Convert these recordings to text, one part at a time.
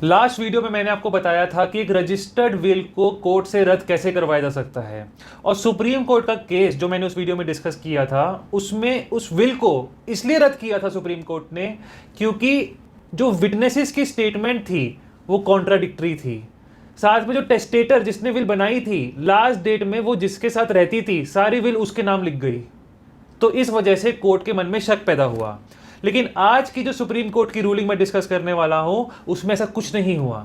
Last video में मैंने आपको बताया था कि एक रजिस्टर्ड विल को कोर्ट से रद्द कैसे करवाया जा सकता है। और सुप्रीम कोर्ट का केस जो मैंने उस वीडियो में डिस्कस किया था, उसमें उस विल को इसलिए रद्द किया था सुप्रीम कोर्ट ने क्योंकि जो विटनेसेस की स्टेटमेंट थी वो कॉन्ट्राडिक्टरी थी। साथ में जो टेस्टेटर जिसने विल बनाई थी, लास्ट डेट में वो जिसके साथ रहती थी सारी विल उसके नाम लिख गई। तो इस वजह से कोर्ट के मन में शक पैदा हुआ। लेकिन आज की जो सुप्रीम कोर्ट की रूलिंग में डिस्कस करने वाला हूं, उसमें ऐसा कुछ नहीं हुआ।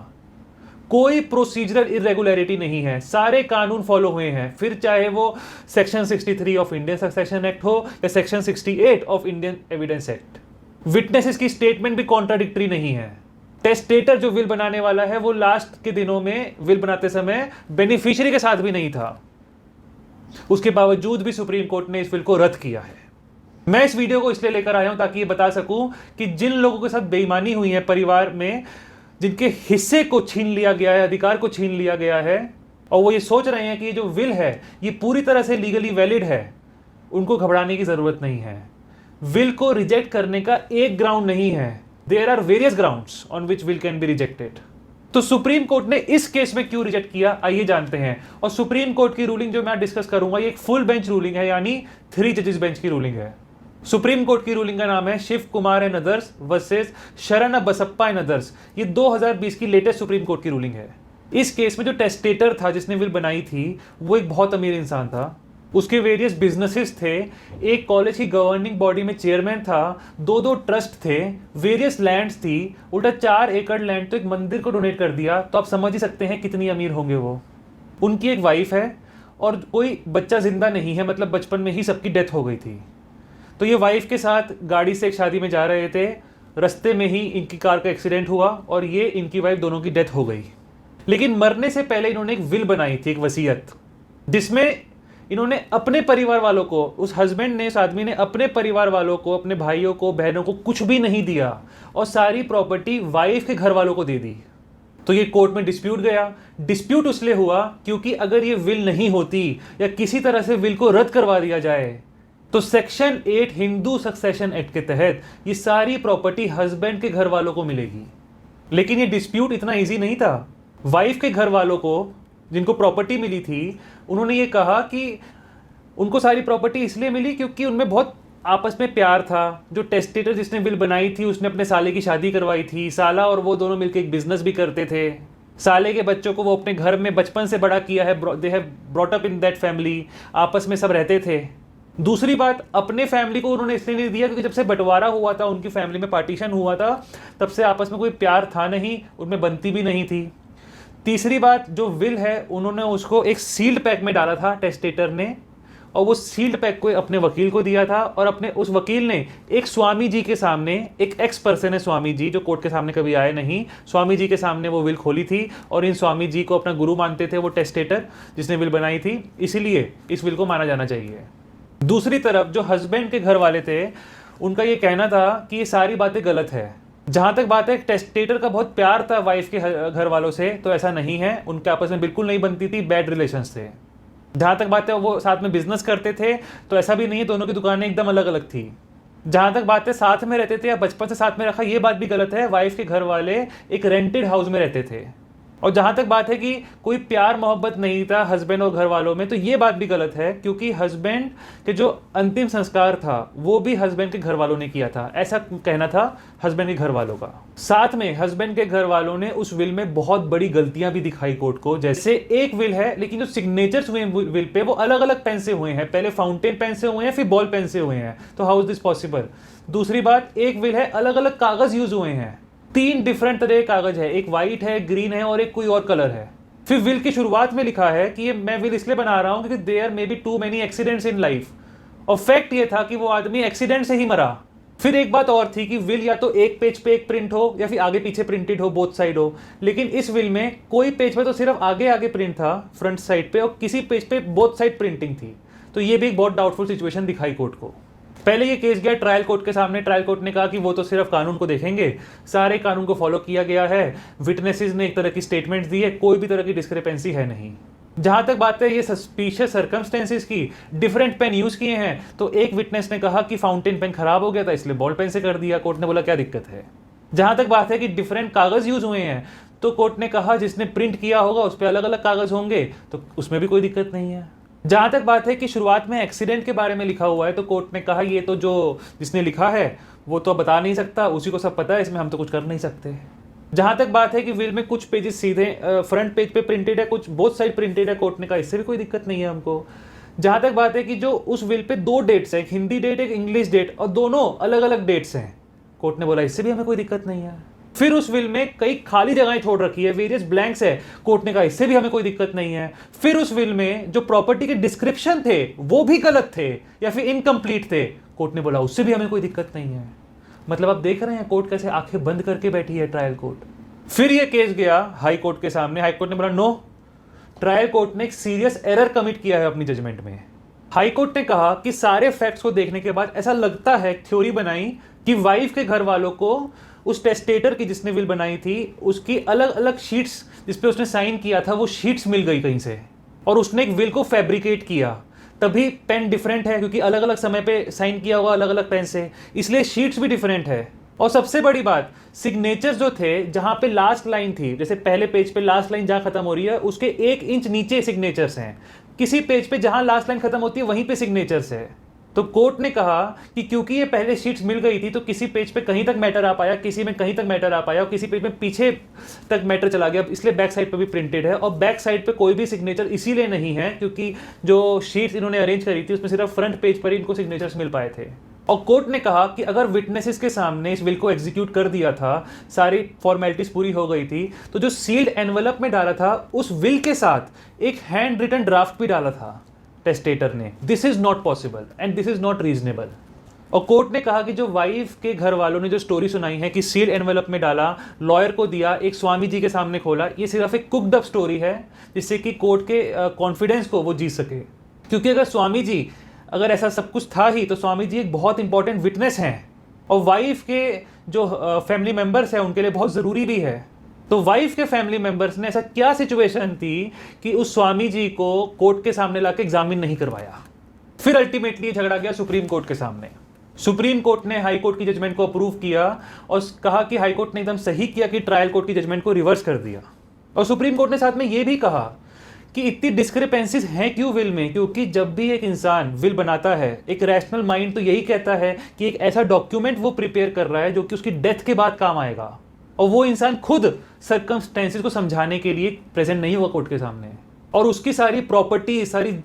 कोई प्रोसीजरल इरेगुलरिटी नहीं है, सारे कानून फॉलो हुए हैं। फिर चाहे वो section 63 of Indian succession act हो या section 68 of Indian evidence act. Witnesses की स्टेटमेंट भी कॉन्ट्राडिक्टरी नहीं है। टेस्टेटर जो विल बनाने वाला है वो लास्ट के दिनों में विल बनाते समय बेनिफिशियरी के साथ भी नहीं था। उसके बावजूद भी सुप्रीम कोर्ट ने इस विल को रद्द किया है। मैं इस वीडियो को इसलिए लेकर आया हूं ताकि ये बता सकूं कि जिन लोगों के साथ बेईमानी हुई है परिवार में, जिनके हिस्से को छीन लिया गया है, अधिकार को छीन लिया गया है, और वो ये सोच रहे हैं कि ये जो विल है ये पूरी तरह से लीगली वैलिड है, उनको घबराने की जरूरत नहीं है। विल को रिजेक्ट करने का एक ग्राउंड नहीं है, there are various grounds on which will can be rejected. तो सुप्रीम कोर्ट ने इस केस में क्यों रिजेक्ट किया, आइए जानते हैं। और सुप्रीम कोर्ट की रूलिंग जो मैं डिस्कस करूंगा ये एक फुल बेंच रूलिंग है, यानी 3 जजेस बेंच की रूलिंग है। सुप्रीम कोर्ट की रूलिंग का नाम है Shiv Kumar and others versus Sharan Basappa and others. ये 2020 की लेटेस्ट सुप्रीम कोर्ट की रूलिंग है। इस केस में जो टेस्टेटर था जिसने विल बनाई थी वो एक बहुत अमीर इंसान था। उसके वेरियस बिजनेसेस थे, एक कॉलेज की गवर्निंग बॉडी में चेयरमैन था, 2 ट्रस्ट थे, वेरियस लैंड्स थी, उल्टा 4 एकड़ लैंड तो एक मंदिर को डोनेट कर दिया। तो आप समझ ही सकते हैं कितनी अमीर होंगे वो। उनकी एक वाइफ है और कोई बच्चा जिंदा नहीं है, मतलब बचपन में ही सबकी डेथ हो गई थी। तो ये वाइफ के साथ गाड़ी से एक शादी में जा रहे थे, रास्ते में ही इनकी कार का एक्सीडेंट हुआ और ये इनकी वाइफ दोनों की डेथ हो गई। लेकिन मरने से पहले इन्होंने एक विल बनाई थी, एक वसीयत, जिसमें इन्होंने अपने परिवार वालों को, उस हस्बैंड ने, उस आदमी ने अपने परिवार वालों को, अपने भाइयों को, बहनों को कुछ भी नहीं दिया और सारी प्रॉपर्टी वाइफ के घर वालों को दे दी। तो ये कोर्ट में डिस्प्यूट गया। डिस्प्यूट इसलिए हुआ क्योंकि अगर ये विल नहीं होती या किसी तरह से विल को रद्द करवा दिया जाए तो सेक्शन 8 हिंदू सक्सेशन एक्ट के तहत ये सारी प्रॉपर्टी हस्बैंड के घर वालों को मिलेगी। लेकिन ये डिस्प्यूट इतना इजी नहीं था। वाइफ के घर वालों को, जिनको प्रॉपर्टी मिली थी, उन्होंने ये कहा कि उनको सारी प्रॉपर्टी इसलिए मिली क्योंकि उनमें बहुत आपस में प्यार था। जो टेस्टेटर जिसने विल बनाई थी उसने अपने साले की शादी करवाई थी, साला और वो दोनों मिलकर एक बिजनेस भी करते थे। साले के बच्चों को वो अपने घर में बचपन से बड़ा किया है, they have brought up in that family, आपस में सब रहते थे। दूसरी बात, अपने फैमिली को उन्होंने इसलिए नहीं दिया क्योंकि जब से बंटवारा हुआ था, उनकी फैमिली में पार्टीशन हुआ था, तब से आपस में कोई प्यार था नहीं, उनमें बनती भी नहीं थी। तीसरी बात, जो विल है उन्होंने उसको एक सील्ड पैक में डाला था टेस्टेटर ने, और वो सील्ड पैक को अपने वकील को दिया था। और अपने उस वकील ने एक स्वामी जी के सामने, एक एक्स पर्सन है स्वामी जी जो कोर्ट के सामने कभी आए नहीं, स्वामी जी के सामने वो विल खोली थी और इन स्वामी जी को अपना गुरु मानते थे वो टेस्टेटर जिसने विल बनाई थी, इसीलिए इस विल को माना जाना चाहिए। दूसरी तरफ जो हस्बैंड के घर वाले थे उनका ये कहना था कि ये सारी बातें गलत है। जहाँ तक बात है टेस्टेटर का बहुत प्यार था वाइफ के घर वालों से, तो ऐसा नहीं है, उनके आपस में बिल्कुल नहीं बनती थी, बैड रिलेशंस थे। जहाँ तक बात है वो साथ में बिजनेस करते थे, तो ऐसा भी नहीं है, दोनों की दुकानें एकदम अलग अलग थी। जहाँ तक बात है साथ में रहते थे या बचपन से साथ में रखा, ये बात भी गलत है। वाइफ के घर वाले एक रेंटेड हाउस में रहते थे। और जहाँ तक बात है कि कोई प्यार मोहब्बत नहीं था हस्बैंड और घर वालों में, तो ये बात भी गलत है क्योंकि हस्बैंड के जो अंतिम संस्कार था वो भी हस्बैंड के घर वालों ने किया था, ऐसा कहना था हस्बैंड के घर वालों का। साथ में हस्बैंड के घर वालों ने उस विल में बहुत बड़ी गलतियां भी दिखाई कोर्ट को। जैसे एक विल है लेकिन जो सिग्नेचर्स हुए विल पे वो अलग अलग पेन से हुए हैं, पहले फाउंटेन पेन से हुए हैं, फिर बॉल पेन से हुए हैं, तो हाउ इज दिस पॉसिबल। दूसरी बात, एक विल है अलग अलग कागज यूज हुए हैं, 3 डिफरेंट तरह के कागज है, एक वाइट है, ग्रीन है और एक कोई और कलर है। फिर विल की शुरुआत में लिखा है कि ये मैं विल इसलिए बना रहा हूं क्योंकि there may be too many accidents in life, और फैक्ट ये था कि वो आदमी एक्सीडेंट से ही मरा। फिर एक बात और थी कि विल या तो एक पेज पे एक प्रिंट हो या फिर आगे पीछे प्रिंटेड हो, बोथ साइड हो। लेकिन इस विल में कोई पेज पे तो सिर्फ आगे आगे प्रिंट था फ्रंट साइड पे, और किसी पेज पे बोथ साइड प्रिंटिंग थी। तो ये भी एक बहुत डाउटफुल सिचुएशन दिखाई कोर्ट को। पहले ये केस गया ट्रायल कोर्ट के सामने। ट्रायल कोर्ट ने कहा कि वो तो सिर्फ कानून को देखेंगे, सारे कानून को फॉलो किया गया है, विटनेसेस ने एक तरह की स्टेटमेंट दी है, कोई भी तरह की डिस्क्रिपेंसी है नहीं। जहां तक बात है ये सस्पिशियस सर्कमस्टेंसेस की, डिफरेंट पेन यूज किए हैं, तो एक विटनेस ने कहा कि फाउंटेन पेन खराब हो गया था इसलिए बॉल पेन से कर दिया। कोर्ट ने बोला क्या दिक्कत है। जहां तक बात है कि डिफरेंट कागज यूज हुए हैं, तो कोर्ट ने कहा जिसने प्रिंट किया होगा उस पर अलग अलग कागज होंगे, तो उसमें भी कोई दिक्कत नहीं है। जहां तक बात है कि शुरुआत में एक्सीडेंट के बारे में लिखा हुआ है, तो कोर्ट ने कहा ये तो जो जिसने लिखा है वो तो बता नहीं सकता, उसी को सब पता है, इसमें हम तो कुछ कर नहीं सकते। जहां तक बात है कि विल में कुछ पेजेस सीधे फ्रंट पेज पे प्रिंटेड है, कुछ बोथ साइड प्रिंटेड है, कोर्ट ने कहा इससे भी कोई दिक्कत नहीं है हमको। जहां तक बात है कि जो उस विल पे 2 डेट्स हैं, एक हिंदी डेट एक इंग्लिश डेट, और दोनों अलग अलग डेट्स हैं, कोर्ट ने बोला इससे भी हमें कोई दिक्कत नहीं है। फिर उस विल में कई खाली जगहें छोड़ रखी है, वेरियस ब्लैंक्स है, कोर्ट ने कहा इससे भी हमें कोई दिक्कत नहीं है। फिर उस विल में जो प्रॉपर्टी के डिस्क्रिप्शन थे वो भी गलत थे या फिर इनकम्प्लीट थे, कोर्ट ने बोला उससे भी हमें कोई दिक्कत नहीं है। मतलब आप देख रहे हैं कोर्ट कैसे आंखें बंद करके बैठी है, ट्रायल कोर्ट। फिर ये केस गया हाई कोर्ट के सामने, हाई कोर्ट ने बोला नो, ट्रायल कोर्ट ने एक सीरियस एरर कमिट किया है अपनी जजमेंट में। हाई कोर्ट ने कहा कि सारे फैक्ट्स को देखने के बाद ऐसा लगता है, थ्योरी बनाई कि वाइफ के घर वालों को उस टेस्टेटर की जिसने विल बनाई थी उसकी अलग अलग शीट्स जिसपे उसने साइन किया था वो शीट्स मिल गई कहीं से, और उसने एक विल को फैब्रिकेट किया। तभी पेन डिफरेंट है क्योंकि अलग अलग समय पे साइन किया हुआ अलग अलग पेन से, इसलिए शीट्स भी डिफरेंट है। और सबसे बड़ी बात, सिग्नेचर्स जो थे जहां पे लास्ट लाइन थी, जैसे पहले पेज पे लास्ट लाइन जहां खत्म हो रही है उसके 1 इंच नीचे सिग्नेचर्स हैं, किसी पेज पे जहां लास्ट लाइन खत्म होती है वहीं पे सिग्नेचर्स है। तो कोर्ट ने कहा कि क्योंकि ये पहले शीट्स मिल गई थी तो किसी पेज पे कहीं तक मैटर आ पाया, किसी में कहीं तक मैटर आ पाया, और किसी पेज में पीछे तक मैटर चला गया, इसलिए बैक साइड पे भी प्रिंटेड है। और बैक साइड पे कोई भी सिग्नेचर इसीलिए नहीं है क्योंकि जो शीट्स इन्होंने अरेंज करी थी उसमें सिर्फ फ्रंट पेज पर ही इनको सिग्नेचर्स मिल पाए थे। और कोर्ट ने कहा कि अगर विटनेसेस के सामने इस विल को एग्जीक्यूट कर दिया था, सारी फॉर्मेलिटीज पूरी हो गई थी, तो जो सील्ड एनवेलप में डाला था उस विल के साथ एक हैंड रिटन ड्राफ्ट भी डाला था टेस्टेटर ने। This is not possible and this is not reasonable. और कोर्ट ने कहा कि जो वाइफ के घर वालों ने जो स्टोरी सुनाई है कि सील्ड एनवेलप में डाला, लॉयर को दिया, एक स्वामी जी के सामने खोला, ये सिर्फ एक कुकड अप स्टोरी है जिससे कि कोर्ट के कॉन्फिडेंस को वो जीत सके। क्योंकि अगर स्वामी जी अगर ऐसा सब कुछ था ही तो स्वामी जी एक बहुत इंपॉर्टेंट विटनेस हैं और वाइफ के जो फैमिली मेंबर्स हैं उनके लिए बहुत ज़रूरी भी है। तो वाइफ के फैमिली मेंबर्स ने ऐसा क्या सिचुएशन थी कि उस स्वामी जी को कोर्ट के सामने लाके एग्जामिन नहीं करवाया। फिर अल्टीमेटली झगड़ा गया सुप्रीम कोर्ट के सामने। सुप्रीम कोर्ट ने हाई कोर्ट की जजमेंट को अप्रूव किया और कहा कि हाई कोर्ट ने एकदम सही किया कि ट्रायल कोर्ट की जजमेंट को रिवर्स कर दिया। और सुप्रीम कोर्ट ने साथ में ये भी कहा कि इतनी डिस्क्रिपेंसीज हैं क्यों विल में, क्योंकि जब भी एक इंसान विल बनाता है एक रैशनल माइंड तो यही कहता है कि एक ऐसा डॉक्यूमेंट वो प्रिपेयर कर रहा है जो कि उसकी डेथ के बाद काम आएगा, और वो इंसान खुद सर्कमस्टेंसेस को समझाने के लिए प्रेजेंट नहीं हुआ कोर्ट के सामने, और उसकी सारी प्रॉपर्टी, सारी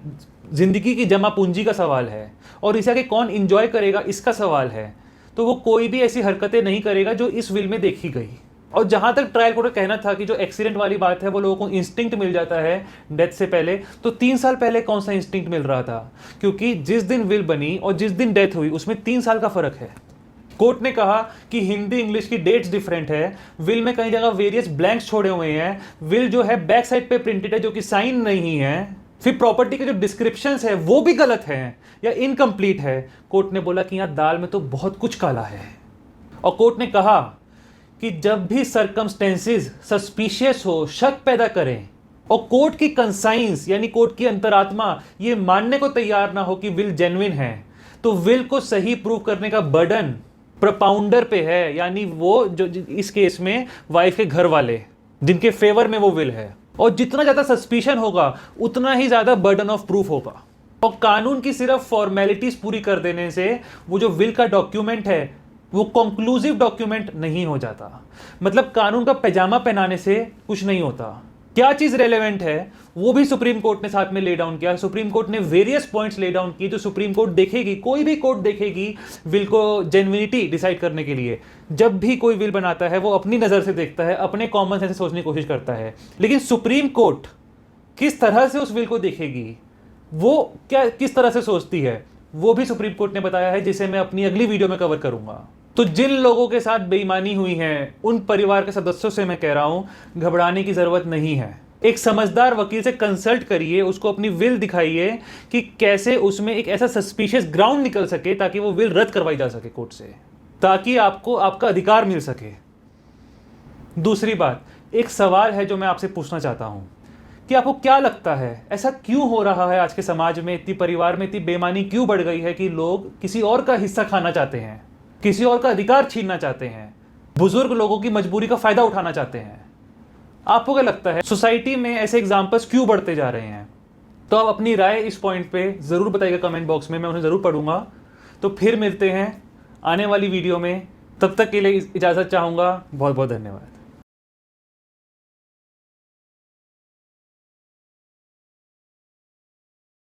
जिंदगी की जमा पूंजी का सवाल है, और इसे आगे कौन इंजॉय करेगा इसका सवाल है। तो वो कोई भी ऐसी हरकतें नहीं करेगा जो इस विल में देखी गई। और जहां तक ट्रायल कोर्ट का कहना था कि जो एक्सीडेंट वाली बात है वो लोगों को इंस्टिंक्ट मिल जाता है डेथ से पहले, तो 3 साल पहले कौन सा इंस्टिंक्ट मिल रहा था, क्योंकि जिस दिन विल बनी और जिस दिन डेथ हुई उसमें 3 साल का फर्क है। कोर्ट ने कहा कि हिंदी इंग्लिश की डेट्स डिफरेंट है, विल में कई जगह वेरियस ब्लैंक्स छोड़े हुए हैं, विल जो है बैक साइड पे प्रिंटेड है जो कि साइन नहीं है, फिर प्रॉपर्टी के जो डिस्क्रिप्शंस है वो भी गलत है या इनकम्प्लीट है। कोर्ट ने बोला कि यहाँ दाल में तो बहुत कुछ काला है। और कोर्ट ने कहा कि जब भी सर्कमस्टेंसेस सस्पिशियस हो, शक पैदा करें, और कोर्ट की कंसाइंस यानी कोर्ट की अंतरात्मा ये मानने को तैयार ना हो कि विल जेन्युइन है, तो विल को सही प्रूव करने का बर्डन प्रपाउंडर पे है, यानी वो जो इस केस में वाइफ के घर वाले जिनके फेवर में वो विल है। और जितना ज़्यादा सस्पिशन होगा उतना ही ज़्यादा बर्डन ऑफ प्रूफ होगा। और कानून की सिर्फ फॉर्मेलिटीज पूरी कर देने से वो जो विल का डॉक्यूमेंट है वो कंक्लूसिव डॉक्यूमेंट नहीं हो जाता। मतलब कानून का पैजामा पहनाने से कुछ नहीं होता। क्या चीज़ रेलेवेंट है वो भी सुप्रीम कोर्ट ने साथ में ले डाउन किया। सुप्रीम कोर्ट ने वेरियस पॉइंट्स ले डाउन किए जो सुप्रीम कोर्ट देखेगी, कोई भी कोर्ट देखेगी विल को जेन्युइनिटी डिसाइड करने के लिए। जब भी कोई विल बनाता है वो अपनी नज़र से देखता है, अपने कॉमन सेंस से सोचने की कोशिश करता है, लेकिन सुप्रीम कोर्ट किस तरह से उस विल को देखेगी, वो क्या किस तरह से सोचती है, वो भी सुप्रीम कोर्ट ने बताया है, जिसे मैं अपनी अगली वीडियो में कवर करूंगा। तो जिन लोगों के साथ बेईमानी हुई है उन परिवार के सदस्यों से मैं कह रहा हूं घबराने की जरूरत नहीं है। एक समझदार वकील से कंसल्ट करिए, उसको अपनी विल दिखाइए कि कैसे उसमें एक ऐसा सस्पिशियस ग्राउंड निकल सके ताकि वो विल रद्द करवाई जा सके कोर्ट से, ताकि आपको आपका अधिकार मिल सके। दूसरी बात, एक सवाल है जो मैं आपसे पूछना चाहता हूं कि आपको क्या लगता है ऐसा क्यों हो रहा है आज के समाज में, इतनी परिवार में इतनी बेईमानी क्यों बढ़ गई है कि लोग किसी और का हिस्सा खाना चाहते हैं, किसी और का अधिकार छीनना चाहते हैं, बुजुर्ग लोगों की मजबूरी का फायदा उठाना चाहते हैं। आपको क्या लगता है सोसाइटी में ऐसे एग्जाम्पल्स क्यों बढ़ते जा रहे हैं? तो आप अपनी राय इस पॉइंट पे ज़रूर बताइएगा कमेंट बॉक्स में, मैं उन्हें ज़रूर पढ़ूंगा। तो फिर मिलते हैं आने वाली वीडियो में, तब तक के लिए इजाज़त चाहूँगा। बहुत बहुत धन्यवाद।